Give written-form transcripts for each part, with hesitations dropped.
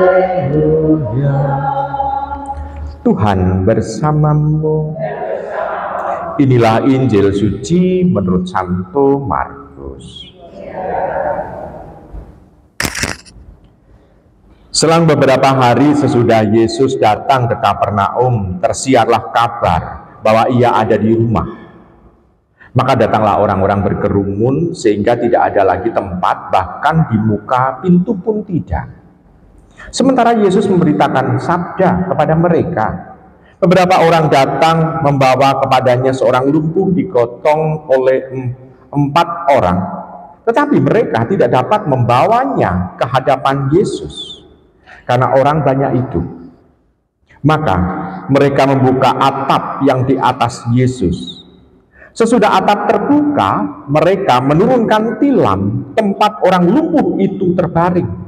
haleluya. Tuhan bersamamu. Inilah Injil suci menurut Santo Markus. Selang beberapa hari sesudah Yesus datang ke Kapernaum, tersiarlah kabar bahwa ia ada di rumah. Maka datanglah orang-orang berkerumun sehingga tidak ada lagi tempat, bahkan di muka pintu pun tidak. Sementara Yesus memberitakan sabda kepada mereka, beberapa orang datang membawa kepadanya seorang lumpuh digotong oleh 4 orang, tetapi mereka tidak dapat membawanya ke hadapan Yesus karena orang banyak itu. Maka mereka membuka atap yang di atas Yesus. Sesudah atap terbuka, mereka menurunkan tilam tempat orang lumpuh itu terbaring.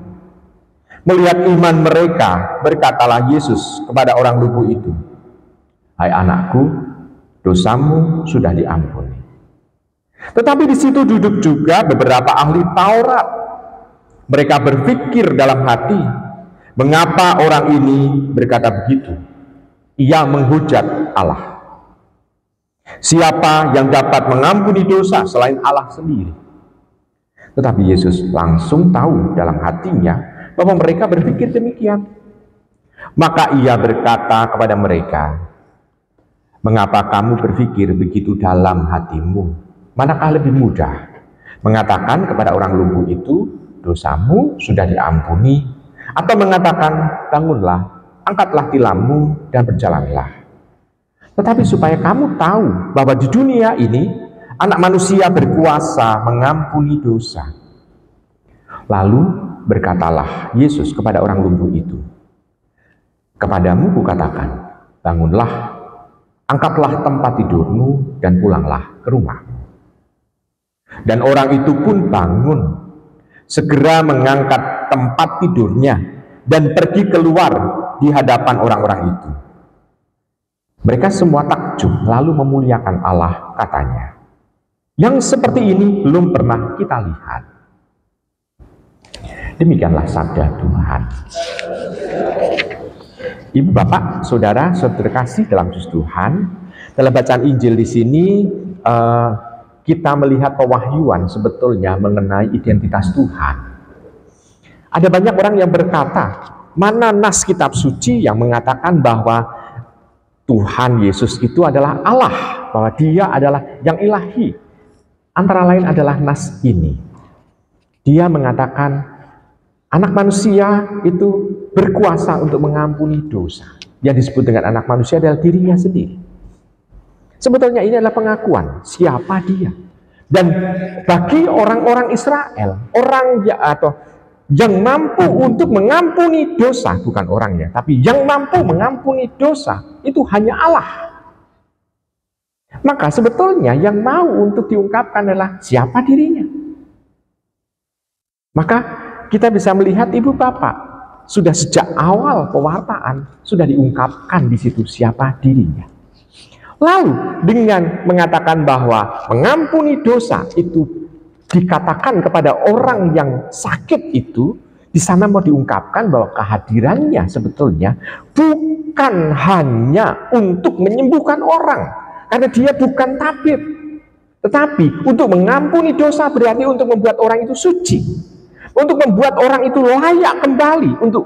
Melihat iman mereka, berkatalah Yesus kepada orang lumpuh itu, "Hai anakku, dosamu sudah diampuni." Tetapi di situ duduk juga beberapa ahli Taurat. Mereka berpikir dalam hati, mengapa orang ini berkata begitu? Ia menghujat Allah. Siapa yang dapat mengampuni dosa selain Allah sendiri? Tetapi Yesus langsung tahu dalam hatinya bahwa mereka berpikir demikian. Maka ia berkata kepada mereka, "Mengapa kamu berpikir begitu dalam hatimu? Manakah lebih mudah mengatakan kepada orang lumpuh itu, dosamu sudah diampuni, atau mengatakan, bangunlah, angkatlah tilammu dan berjalanlah? Tetapi supaya kamu tahu bahwa di dunia ini Anak Manusia berkuasa mengampuni dosa." Lalu berkatalah Yesus kepada orang lumpuh itu, "Kepadamu kukatakan, bangunlah, angkatlah tempat tidurmu dan pulanglah ke rumahmu." Dan orang itu pun bangun, segera mengangkat tempat tidurnya dan pergi keluar di hadapan orang-orang itu. Mereka semua takjub lalu memuliakan Allah, katanya, "Yang seperti ini belum pernah kita lihat." Demikianlah sabda Tuhan. Ibu, bapak, saudara, saudara kasih dalam Yesus Tuhan, dalam bacaan Injil di sini kita melihat pewahyuan sebetulnya mengenai identitas Tuhan. Ada banyak orang yang berkata, mana nas kitab suci yang mengatakan bahwa Tuhan Yesus itu adalah Allah, bahwa Dia adalah yang ilahi. Antara lain adalah nas ini. Dia mengatakan Anak Manusia itu berkuasa untuk mengampuni dosa. Yang disebut dengan Anak Manusia adalah dirinya sendiri. Sebetulnya ini adalah pengakuan siapa Dia. Dan bagi orang-orang Israel, orang yang mampu untuk mengampuni dosa, bukan orangnya, tapi yang mampu mengampuni dosa, itu hanya Allah. Maka sebetulnya yang mau untuk diungkapkan adalah siapa dirinya. Maka kita bisa melihat ibu bapak, sudah sejak awal pewartaan, sudah diungkapkan di situ siapa dirinya. Lalu dengan mengatakan bahwa mengampuni dosa itu dikatakan kepada orang yang sakit itu, di sana mau diungkapkan bahwa kehadirannya sebetulnya bukan hanya untuk menyembuhkan orang, karena dia bukan tabib, tetapi untuk mengampuni dosa berarti untuk membuat orang itu suci, untuk membuat orang itu layak kembali untuk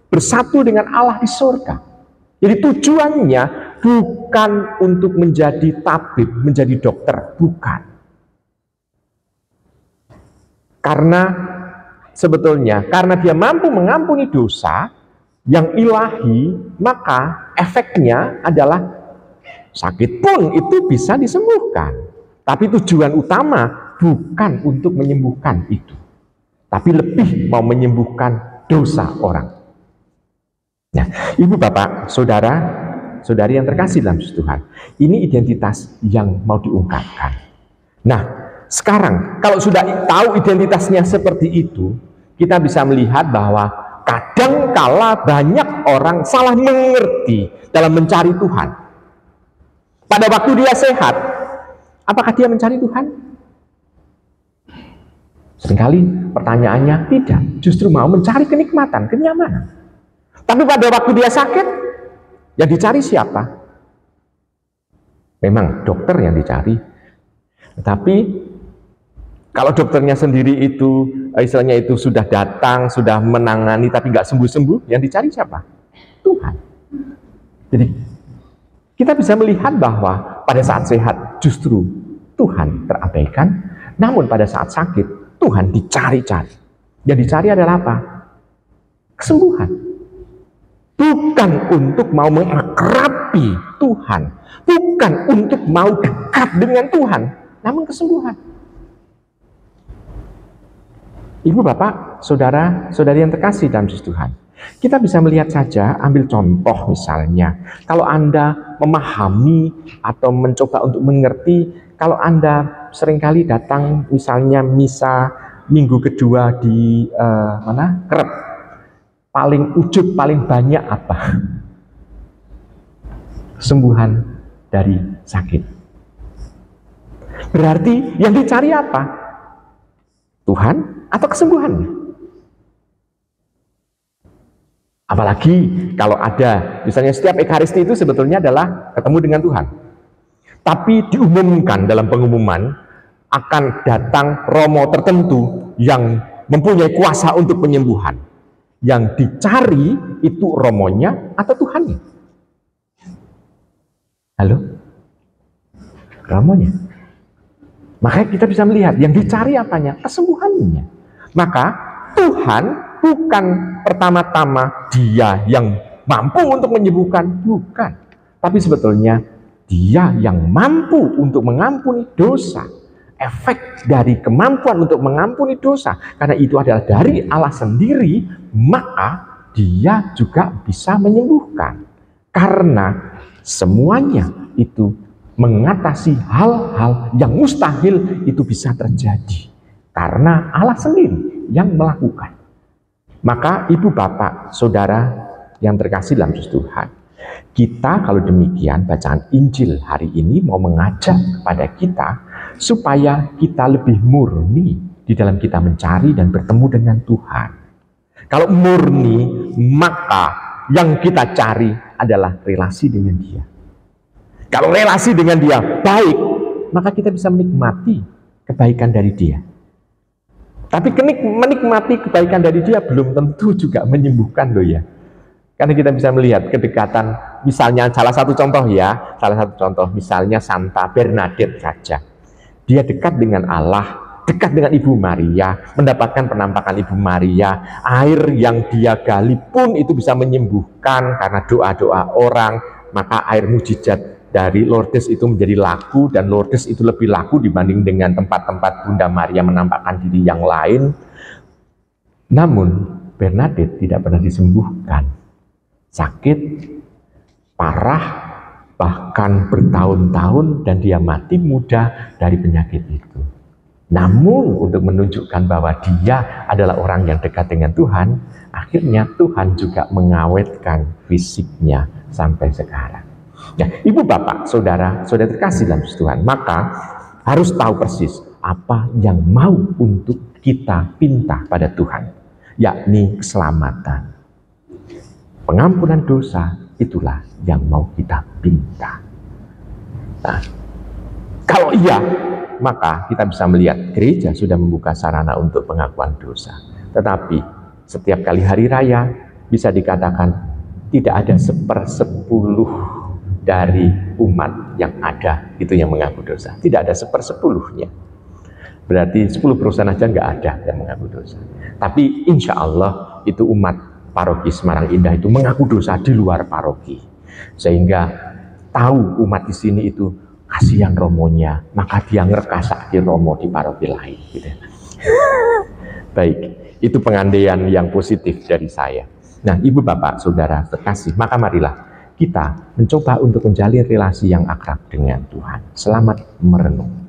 bersatu dengan Allah di surga. Jadi tujuannya bukan untuk menjadi tabib, menjadi dokter, bukan. Karena sebetulnya, karena dia mampu mengampuni dosa yang ilahi, maka efeknya adalah sakit pun itu bisa disembuhkan. Tapi tujuan utama bukan untuk menyembuhkan itu, tapi lebih mau menyembuhkan dosa orang. Nah, ibu bapak, saudara, saudari yang terkasih dalam Tuhan, ini identitas yang mau diungkapkan. Nah, sekarang, kalau sudah tahu identitasnya seperti itu, kita bisa melihat bahwa kadangkala banyak orang salah mengerti dalam mencari Tuhan. Pada waktu dia sehat, apakah dia mencari Tuhan? Seringkali pertanyaannya tidak, justru mau mencari kenikmatan, kenyamanan. Tapi pada waktu dia sakit, yang dicari siapa? Memang dokter yang dicari. Tapi kalau dokternya sendiri itu, istilahnya itu sudah datang, sudah menangani, tapi nggak sembuh-sembuh, yang dicari siapa? Tuhan. Jadi kita bisa melihat bahwa pada saat sehat justru Tuhan terabaikan, namun pada saat sakit Tuhan dicari-cari. Yang dicari adalah apa? Kesembuhan. Bukan untuk mau mengakrabi Tuhan, bukan untuk mau dekat dengan Tuhan, namun kesembuhan. Ibu, bapak, saudara, saudari yang terkasih dalam Tuhan, kita bisa melihat saja, ambil contoh misalnya, kalau Anda memahami atau mencoba untuk mengerti, kalau Anda seringkali datang misalnya misa minggu kedua di Kerep, paling ujung, paling banyak apa? Sembuhan dari sakit. Berarti yang dicari apa? Tuhan atau kesembuhannya? Apalagi kalau ada, misalnya setiap Ekaristi itu sebetulnya adalah ketemu dengan Tuhan. Tapi diumumkan dalam pengumuman, akan datang romo tertentu yang mempunyai kuasa untuk penyembuhan. Yang dicari itu romonya atau Tuhannya? Halo? Romonya. Makanya kita bisa melihat yang dicari apanya? Kesembuhannya. Maka Tuhan bukan pertama-tama dia yang mampu untuk menyembuhkan, bukan. Tapi sebetulnya dia yang mampu untuk mengampuni dosa. Efek dari kemampuan untuk mengampuni dosa, karena itu adalah dari Allah sendiri, maka dia juga bisa menyembuhkan. Karena semuanya itu mengatasi hal-hal yang mustahil itu bisa terjadi. Karena Allah sendiri yang melakukan. Maka ibu, bapak, saudara yang terkasih dalam Tuhan, kita kalau demikian bacaan Injil hari ini mau mengajak kepada kita supaya kita lebih murni di dalam kita mencari dan bertemu dengan Tuhan. Kalau murni, maka yang kita cari adalah relasi dengan Dia. Kalau relasi dengan Dia baik, maka kita bisa menikmati kebaikan dari Dia. Tapi menikmati kebaikan dari Dia belum tentu juga menyembuhkan loh ya. Karena kita bisa melihat kedekatan, misalnya salah satu contoh misalnya Santa Bernadette saja. Dia dekat dengan Allah, dekat dengan Ibu Maria, mendapatkan penampakan Ibu Maria. Air yang dia gali pun itu bisa menyembuhkan karena doa-doa orang. Maka air mujizat dari Lourdes itu menjadi laku, dan Lourdes itu lebih laku dibanding dengan tempat-tempat Bunda Maria menampakkan diri yang lain. Namun Bernadette tidak pernah disembuhkan. Sakit, parah, bahkan bertahun-tahun, dan dia mati muda dari penyakit itu. Namun untuk menunjukkan bahwa dia adalah orang yang dekat dengan Tuhan, akhirnya Tuhan juga mengawetkan fisiknya sampai sekarang. Ya, ibu, bapak, saudara, saudara terkasih dalam Tuhan, maka harus tahu persis apa yang mau untuk kita pinta pada Tuhan, yakni keselamatan. Pengampunan dosa itulah yang mau kita pinta. Nah, kalau iya, maka kita bisa melihat gereja sudah membuka sarana untuk pengakuan dosa. Tetapi setiap kali hari raya bisa dikatakan tidak ada 1/10 dari umat yang ada itu yang mengaku dosa. Tidak ada 1/10-nya. Berarti 10% aja nggak ada yang mengaku dosa. Tapi insya Allah itu umat paroki Semarang Indah itu mengaku dosa di luar paroki, sehingga tahu umat di sini itu kasihan romonya, maka dia ngerkasake romo di paroki lain. Gitu. Baik, itu pengandaian yang positif dari saya. Nah, ibu, bapak, saudara terkasih, maka marilah kita mencoba untuk menjalin relasi yang akrab dengan Tuhan. Selamat merenung.